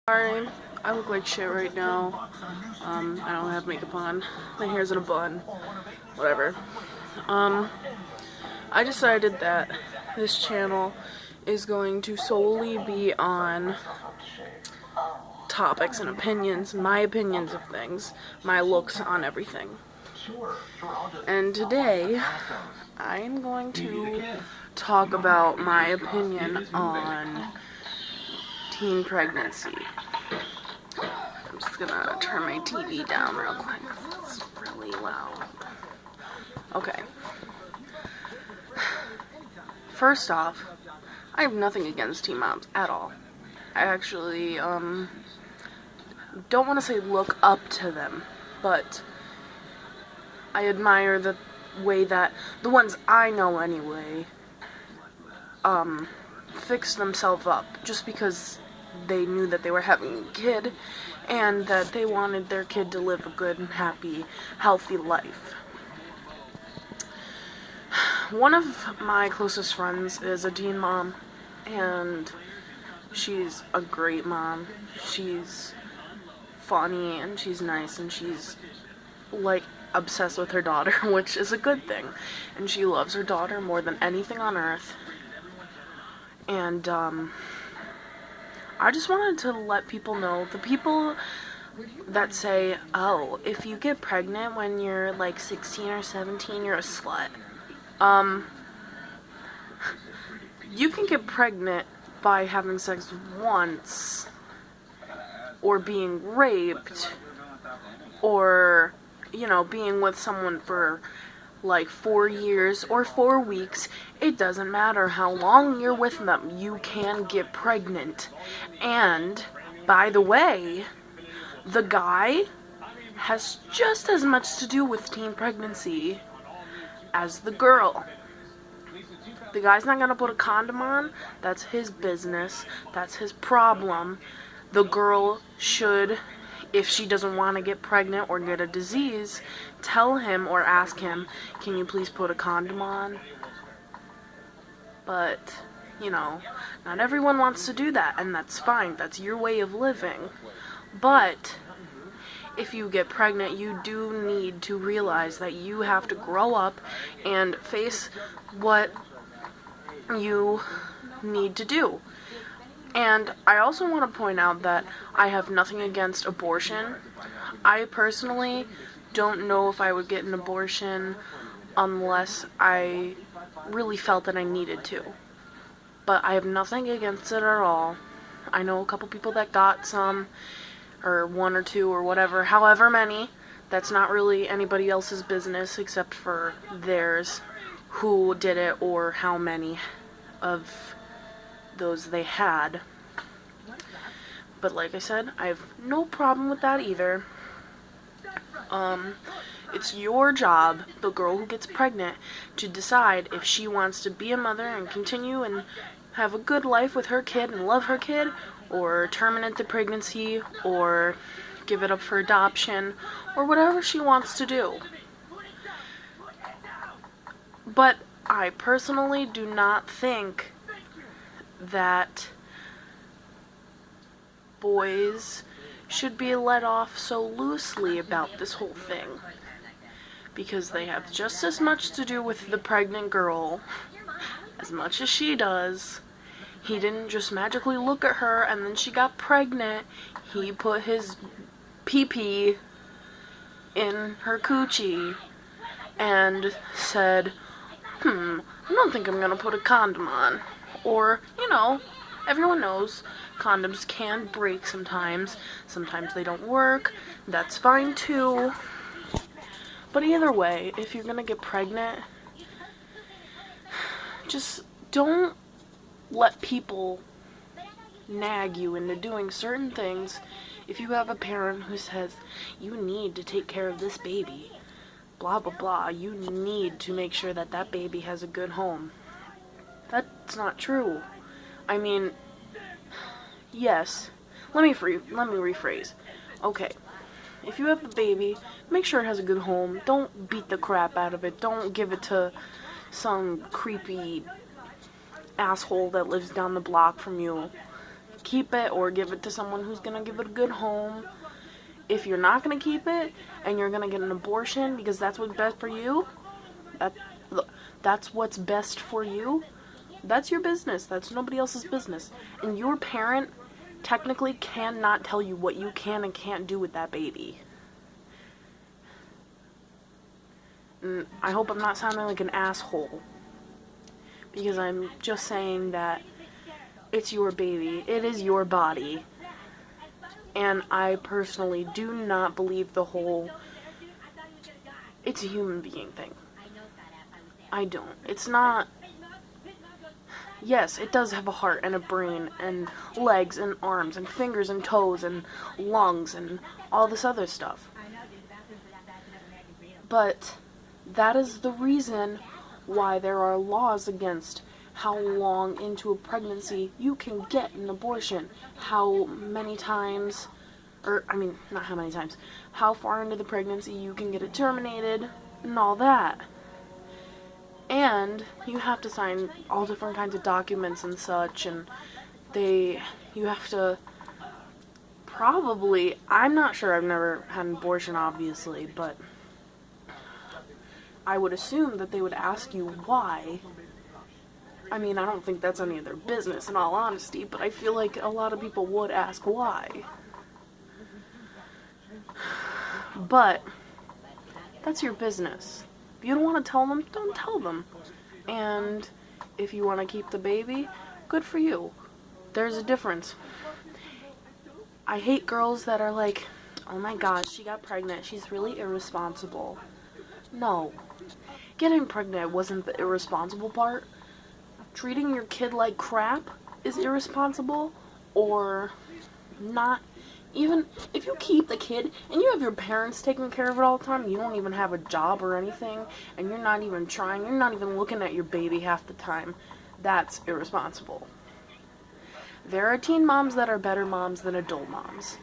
Sorry, I look like shit right now. I don't have makeup on. My hair's in a bun. Whatever. I decided that this channel is going to solely be on topics and opinions, my opinions of things, my looks on everything. And today, I'm going to talk about my opinion on teen pregnancy. I'm just gonna turn my TV down real quick. It's really loud. Okay. First off, I have nothing against teen moms at all. I actually, don't want to say look up to them, but I admire the way that the ones I know anyway, fix themselves up just because they knew that they were having a kid and that they wanted their kid to live a good and happy, healthy life. One of my closest friends is a teen mom, and she's a great mom. She's funny and she's nice and she's like obsessed with her daughter, which is a good thing. And she loves her daughter more than anything on earth. And I just wanted to let people know, the people that say, oh, if you get pregnant when you're like 16 or 17, you're a slut. You can get pregnant by having sex once, or being raped, or, you know, being with someone for like 4 years or 4 weeks. It doesn't matter how long you're with them, you can get pregnant. And, by the way, the guy has just as much to do with teen pregnancy as the girl. The guy's not gonna put a condom on. That's his business. That's his problem. The girl should, if she doesn't want to get pregnant or get a disease, tell him or ask him, can you please put a condom on? But, you know, not everyone wants to do that, and that's fine. That's your way of living. But if you get pregnant, you do need to realize that you have to grow up and face what you need to do. And I also want to point out that I have nothing against abortion. I personally don't know if I would get an abortion unless I really felt that I needed to. But I have nothing against it at all. I know a couple people that got some, or 1 or 2 or whatever, however many. That's not really anybody else's business except for theirs, who did it or how many of those they had. But like I said, I have no problem with that either. It's your job, the girl who gets pregnant, to decide if she wants to be a mother and continue and have a good life with her kid and love her kid, or terminate the pregnancy, or give it up for adoption, or whatever she wants to do. But I personally do not think that boys should be let off so loosely about this whole thing, because they have just as much to do with the pregnant girl as much as she does. He didn't just magically look at her and then she got pregnant. He put his pee-pee in her coochie and said, I don't think I'm gonna put a condom on. Or, you know, everyone knows condoms can break sometimes. Sometimes they don't work. That's fine too. But either way, if you're gonna get pregnant, just don't let people nag you into doing certain things. If you have a parent who says, you need to take care of this baby, blah blah blah, you need to make sure that that baby has a good home. That's not true. I mean, yes, let me rephrase. Okay, if you have the baby, make sure it has a good home. Don't beat the crap out of it. Don't give it to some creepy asshole that lives down the block from you. keep it or give it to someone who's gonna give it a good home. If you're not gonna keep it and you're gonna get an abortion because that's what's best for you, that's what's best for you, that's your business. That's nobody else's business. And your parent technically cannot tell you what you can and can't do with that baby. And I hope I'm not sounding like an asshole, because I'm just saying that it's your baby. It is your body. And I personally do not believe the whole it's a human being thing. I don't. It's not. Yes, it does have a heart and a brain and legs and arms and fingers and toes and lungs and all this other stuff. But that is the reason why there are laws against how long into a pregnancy you can get an abortion, how many times, or I mean, not how many times, how far into the pregnancy you can get it terminated, and all that. And you have to sign all different kinds of documents and such, and you have to probably, I'm not sure, I've never had an abortion obviously, but I would assume that they would ask you why. I mean, I don't think that's any of their business in all honesty, but I feel like a lot of people would ask why. But that's your business. If you don't want to tell them, don't tell them. And if you want to keep the baby, good for you. There's a difference. I hate girls that are like, oh my gosh, she got pregnant, she's really irresponsible. No. Getting pregnant wasn't the irresponsible part. Treating your kid like crap is irresponsible, or not. Even if you keep the kid and you have your parents taking care of it all the time, you don't even have a job or anything, and you're not even trying, you're not even looking at your baby half the time, that's irresponsible. There are teen moms that are better moms than adult moms.